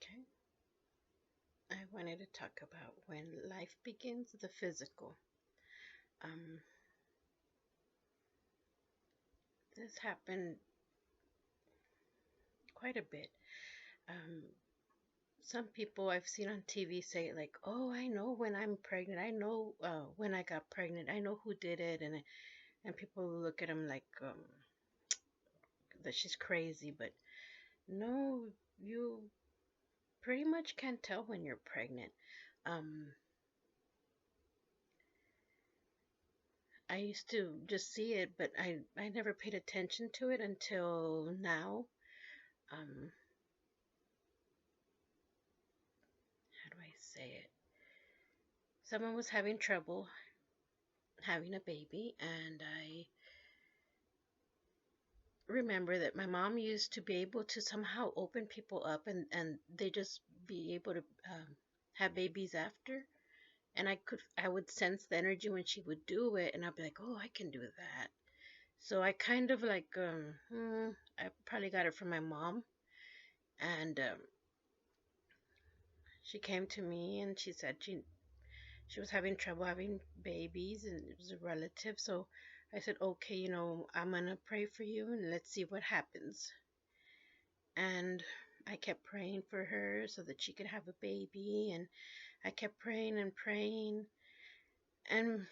Okay. I wanted to talk about when life begins, the physical. Um, this happened quite a bit. Um, some people I've seen on TV say like, "Oh, I know when I'm pregnant. I know when I got pregnant. I know who did it," and people look at them like that she's crazy. But no, you pretty much can't tell when you're pregnant. Um, I used to just see it, but I never paid attention to it until now. Um, how do I say it? Someone was having trouble having a baby, and I remember that my mom used to be able to somehow open people up, and they just be able to have babies after. And I would sense the energy when she would do it, and I'd be like, oh, I can do that. So I kind of like, I probably got it from my mom, and she came to me and she said she was having trouble having babies, and it was a relative. So I said, okay, I'm gonna pray for you and let's see what happens. And I kept praying for her so that she could have a baby, and I kept praying and praying, and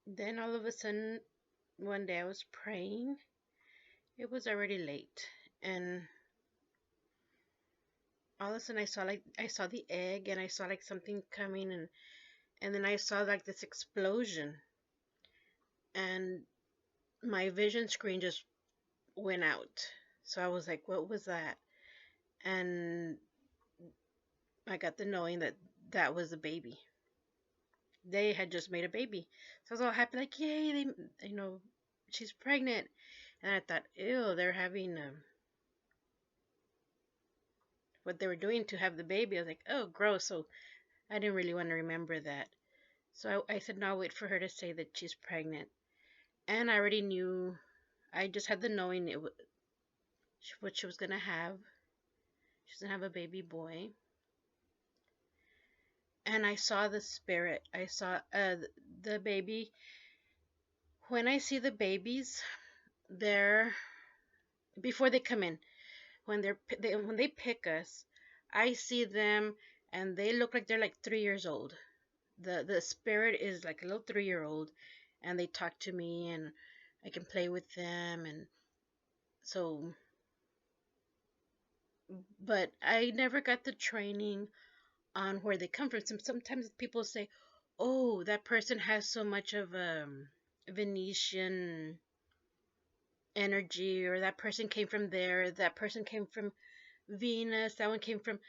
then all of a sudden one day I was praying. It was already late, and all of a sudden I saw the egg, and I saw like something coming, and then I saw like this explosion, and my vision screen just went out. So I was like, what was that? And I got the knowing that that was a baby. They had just made a baby. So I was all happy, like, yay, she's pregnant. And I thought, ew, they're having what they were doing to have the baby. I was like, oh, gross. So I didn't really want to remember that. So I said, no, I'll wait for her to say that she's pregnant. And I already knew, I just had the knowing what she was going to have. She's going to have a baby boy. And I saw the spirit. I saw the baby. When I see the babies, they're before they come in, when they pick us, I see them and they look like they're like 3 years old. The spirit is like a little 3 year old, and they talk to me and I can play with them, and so. But I never got the training on where they come from. Sometimes people say, "Oh, that person has so much of Venetian energy," or that person came from there, that person came from Venus, that one came from.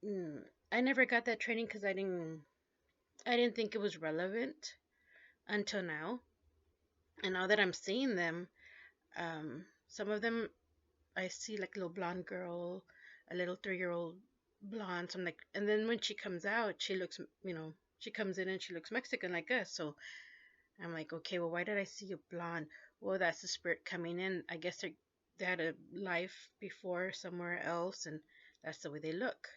Mm, I never got that training because I didn't think it was relevant until now. And now that I'm seeing them, some of them I see like a little blonde girl, a little 3 year old blonde. So I'm like, and then when she comes out, she looks, she comes in and she looks Mexican like us. So I'm like, okay, well, why did I see a blonde? Well, that's the spirit coming in. I guess they had a life before somewhere else, and that's the way they look.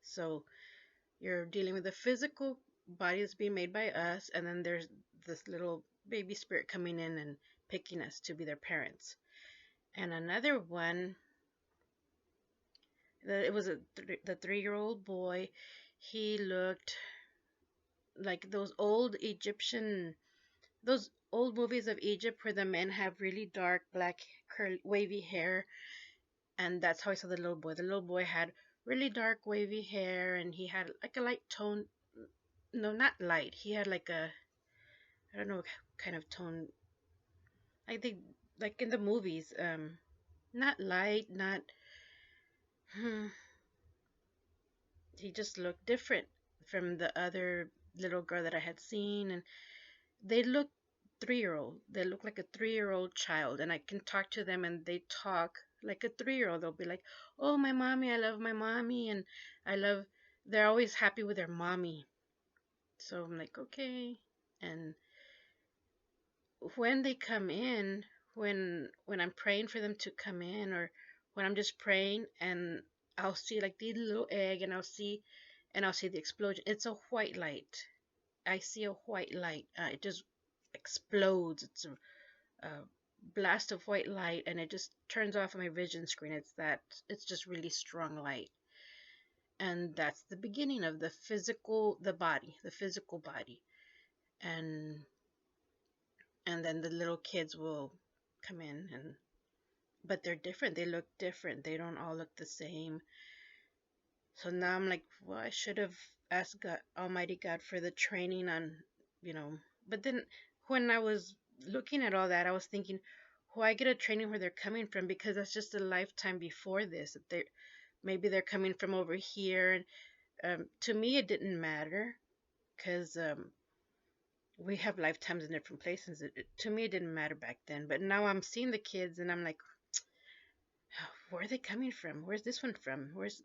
So you're dealing with the physical body that's being made by us, and then there's this little baby spirit coming in and picking us to be their parents. And another one, it was the 3 year old boy. He looked like those old movies of Egypt where the men have really dark black curly wavy hair, and that's how I saw the little boy. The little boy had really dark wavy hair, and he had like a light tone. No, not light. He had like a, I don't know what kind of tone. I think like in the movies, not light, not. Hmm, he just looked different from the other little girl that I had seen, and they look 3 year old. They look like a 3 year old child, and I can talk to them, and they talk like a 3 year old. They'll be like, "Oh, my mommy, I love my mommy," and I love. They're always happy with their mommy. So I'm like, okay. And when they come in, when I'm praying for them to come in, or when I'm just praying, and I'll see like the little egg, and I'll see the explosion. It's a white light. I see a white light. It just explodes. It's a blast of white light, and it just turns off my vision screen. It's just really strong light. And that's the beginning of the physical body. And then the little kids will come in, and but they're different. They look different. They don't all look the same. So now I'm like, well, I should have asked God, Almighty God, for the training on, you know. But then when I was looking at all that, I was thinking, why get a training where they're coming from? Because that's just a lifetime before this. That maybe they're coming from over here. And to me, it didn't matter because we have lifetimes in different places. To me, it didn't matter back then. But now I'm seeing the kids, and I'm like, where are they coming from? Where's this one from? Where's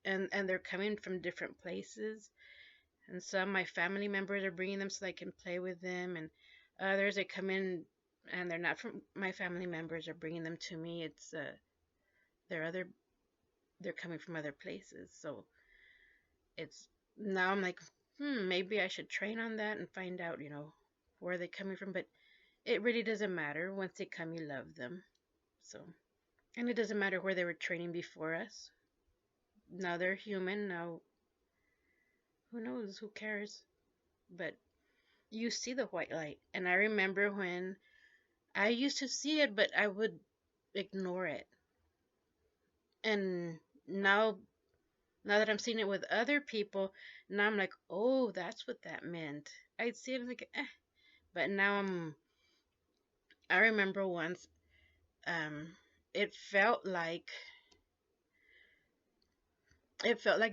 and they're coming from different places. And some my family members are bringing them so I can play with them, and others that come in and they're not from my family members are bringing them to me. It's they're other they're coming from other places. So it's now I'm like, maybe I should train on that and find out, where they're coming from. But it really doesn't matter. Once they come, you love them. So, and it doesn't matter where they were training before us. Now they're human. Now, who knows? Who cares? But you see the white light. And I remember when I used to see it, but I would ignore it. And now that I'm seeing it with other people, now I'm like, oh, that's what that meant. I'd see it like, but now I remember once, um, it felt like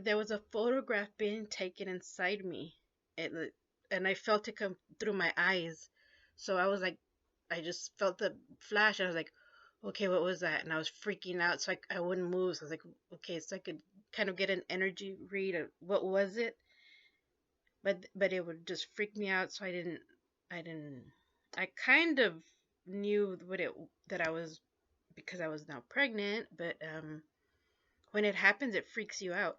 there was a photograph being taken inside me. And I felt it come through my eyes. So I was like, I just felt the flash. I was like, okay, what was that? And I was freaking out, so I wouldn't move. So I was like, okay, so I could kind of get an energy read of what was it, but it would just freak me out. So I didn't. I kind of knew that I was, because I was now pregnant, but when it happens, it freaks you out.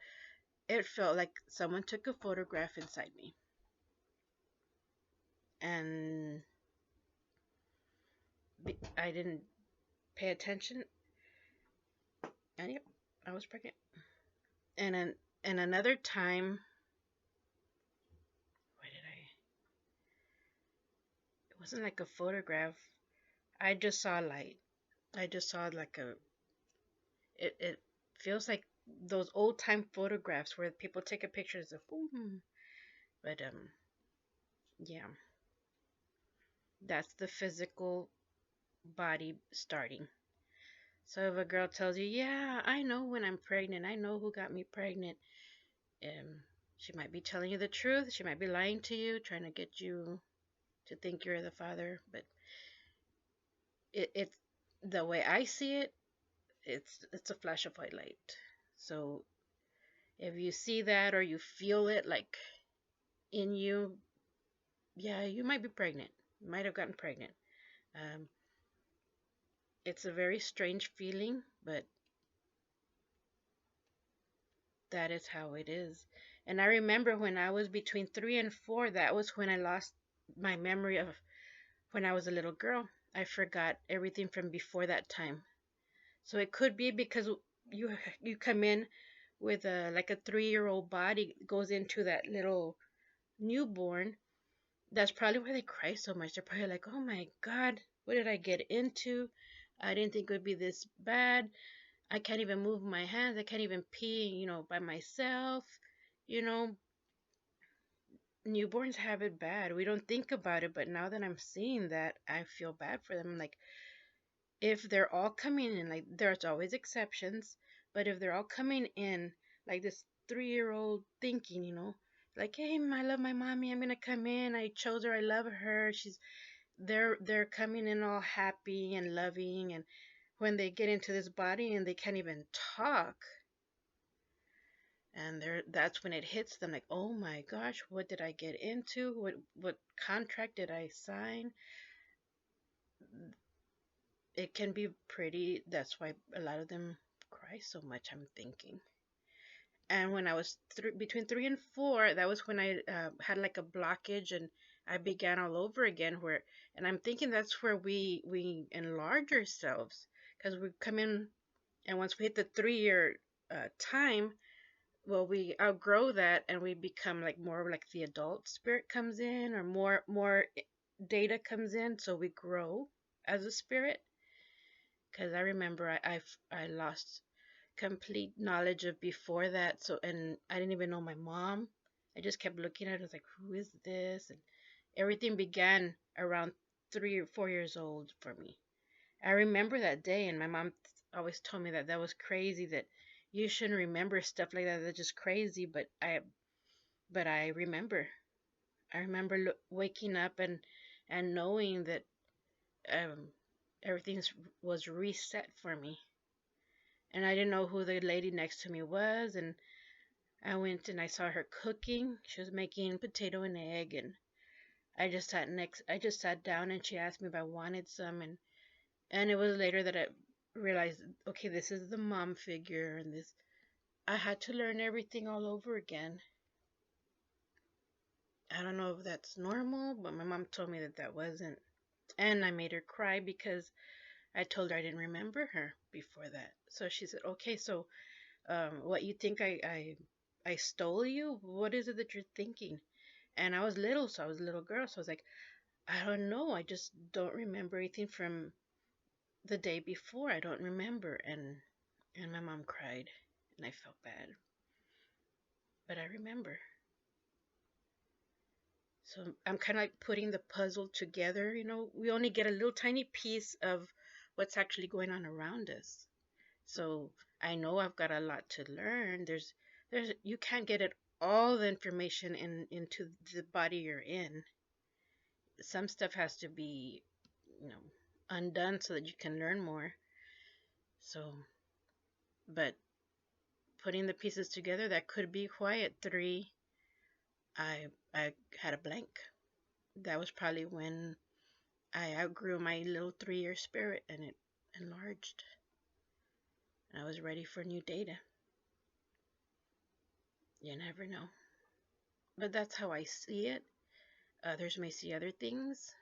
It felt like someone took a photograph inside me, and I didn't pay attention, and yep, I was pregnant. And another time, why did I? It wasn't like a photograph. I just saw light. I just saw like it feels like those old time photographs where people take a picture of, but yeah, that's the physical body starting. So if a girl tells you, yeah, I know when I'm pregnant, I know who got me pregnant, um, she might be telling you the truth. She might be lying to you, trying to get you to think you're the father. But it's the way I see it. It's a flash of white light. So if you see that or you feel it like in you, yeah, you might be pregnant. You might have gotten pregnant. Um, it's a very strange feeling, but that is how it is. And I remember when I was between 3 and 4, that was when I lost my memory of when I was a little girl. I forgot everything from before that time. So it could be because you come in with a like a 3-year-old body goes into that little newborn. That's probably why they cry so much. They're probably like, "Oh my God, what did I get into? I didn't think it would be this bad. I can't even move my hands. I can't even pee, by myself. You know, Newborns have it bad. We don't think about it, but now that I'm seeing that, I feel bad for them. I'm like, if they're all coming in, like, there's always exceptions, but if they're all coming in like this 3-year-old thinking, like, hey, I love my mommy. I'm gonna come in. I chose her. I love her. They're coming in all happy and loving, and when they get into this body and they can't even talk, and that's when it hits them like, oh my gosh, what did I get into? What contract did I sign? It can be pretty. That's why a lot of them cry so much, I'm thinking. And when I was between 3 and 4, that was when I had like a blockage, and I began all over again. And I'm thinking that's where we enlarge ourselves, because we come in, and once we hit the 3 year time, well, we outgrow that, and we become like more like the adult spirit comes in, or more data comes in, so we grow as a spirit. Because I remember I lost complete knowledge of before that. So, and I didn't even know my mom. I just kept looking at her, I was like, who is this? And everything began around 3 or 4 years old for me. I remember that day, and my mom always told me that that was crazy, that you shouldn't remember stuff like that. That's just crazy. But I remember. I remember waking up and knowing that um, everything was reset for me. And I didn't know who the lady next to me was, and I went and I saw her cooking. She was making potato and egg, and I just sat down, and she asked me if I wanted some, and it was later that I realized, okay, this is the mom figure, and this I had to learn everything all over again. I don't know if that's normal, but my mom told me that that wasn't. And I made her cry because I told her I didn't remember her before that. So she said, okay, so what, you think I stole you? What is it that you're thinking? And I was little, so I was a little girl, so I was like, I don't know, I just don't remember anything from the day before. I don't remember. And my mom cried, and I felt bad, but I remember. So I'm kind of like putting the puzzle together. We only get a little tiny piece of what's actually going on around us. So I know I've got a lot to learn. There's You can't get it all the information into the body you're in. Some stuff has to be, you know, undone so that you can learn more. So, but putting the pieces together, that could be why at 3 I had a blank. That was probably when I outgrew my little 3 year spirit, and it enlarged. And I was ready for new data. You never know. But that's how I see it. Others may see other things.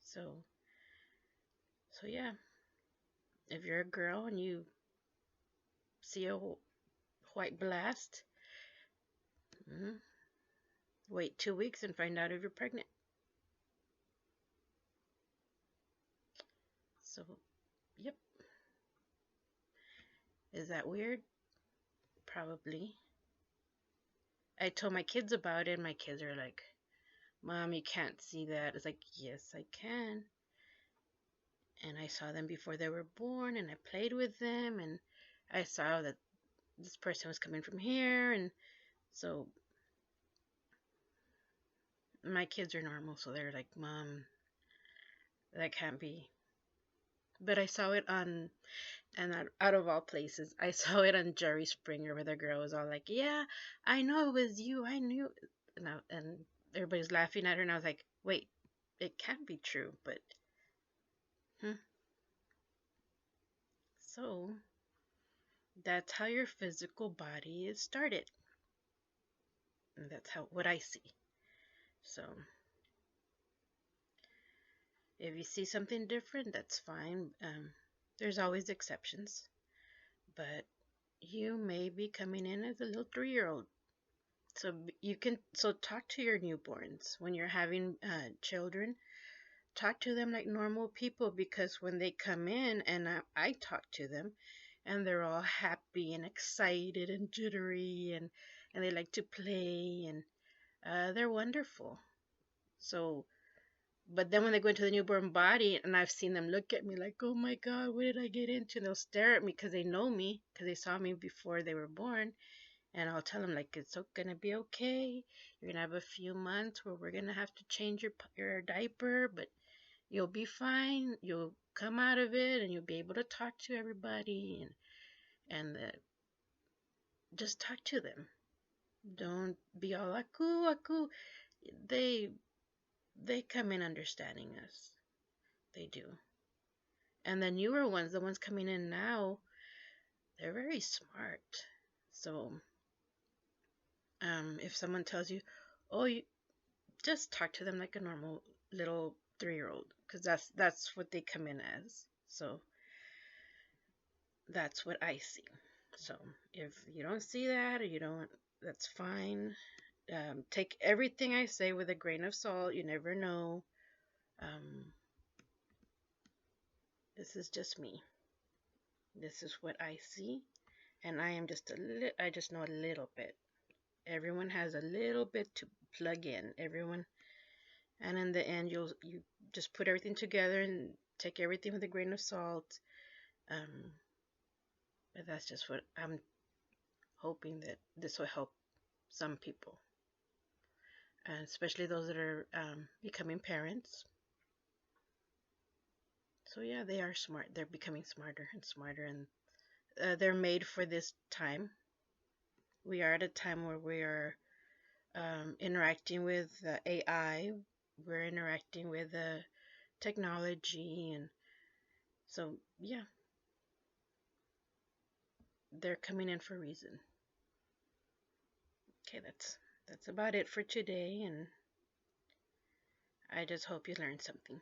So yeah. If you're a girl and you see a white blast, wait 2 weeks and find out if you're pregnant. So, yep. Is that weird? Probably. I told my kids about it, and my kids are like, Mom, you can't see that. It's like, yes, I can. And I saw them before they were born, and I played with them, and I saw that this person was coming from here, and so my kids are normal, so they're like, Mom, that can't be. But I saw it on, and out of all places, I saw it on Jerry Springer, where the girl was all like, yeah, I know it was you, I knew. And everybody's laughing at her, and I was like, wait, it can't be true, but, So, that's how your physical body is started. And that's what I see. So, if you see something different, that's fine. There's always exceptions. But you may be coming in as a little 3 year old. So talk to your newborns when you're having children. Talk to them like normal people, because when they come in and I talk to them, and they're all happy and excited and jittery, and they like to play, and they're wonderful. So, but then when they go into the newborn body, and I've seen them look at me like, oh my God, what did I get into? And they'll stare at me because they know me, because they saw me before they were born. And I'll tell them, like, it's going to be okay. You're going to have a few months where we're going to have to change your diaper, but you'll be fine. You'll come out of it, and you'll be able to talk to everybody, and just talk to them. Don't be all aku aku. They come in understanding us. They do. And the newer ones, the ones coming in now, they're very smart. So, if someone tells you, "Oh, you just talk to them like a normal little 3-year-old," because that's what they come in as. So that's what I see. So if you don't see that, or you don't, that's fine. Take everything I say with a grain of salt. You never know. Um, this is just me. This is what I see, and I am just I just know a little bit. Everyone has a little bit to plug in. Everyone, and in the end, you just put everything together and take everything with a grain of salt. Um, but that's just what I'm hoping, that this will help some people, and especially those that are becoming parents. So yeah, they are smart. They're becoming smarter and smarter, and they're made for this time. We are at a time where we are interacting with AI. We're interacting with technology, and so yeah, they're coming in for a reason. Okay, that's about it for today, and I just hope you learned something.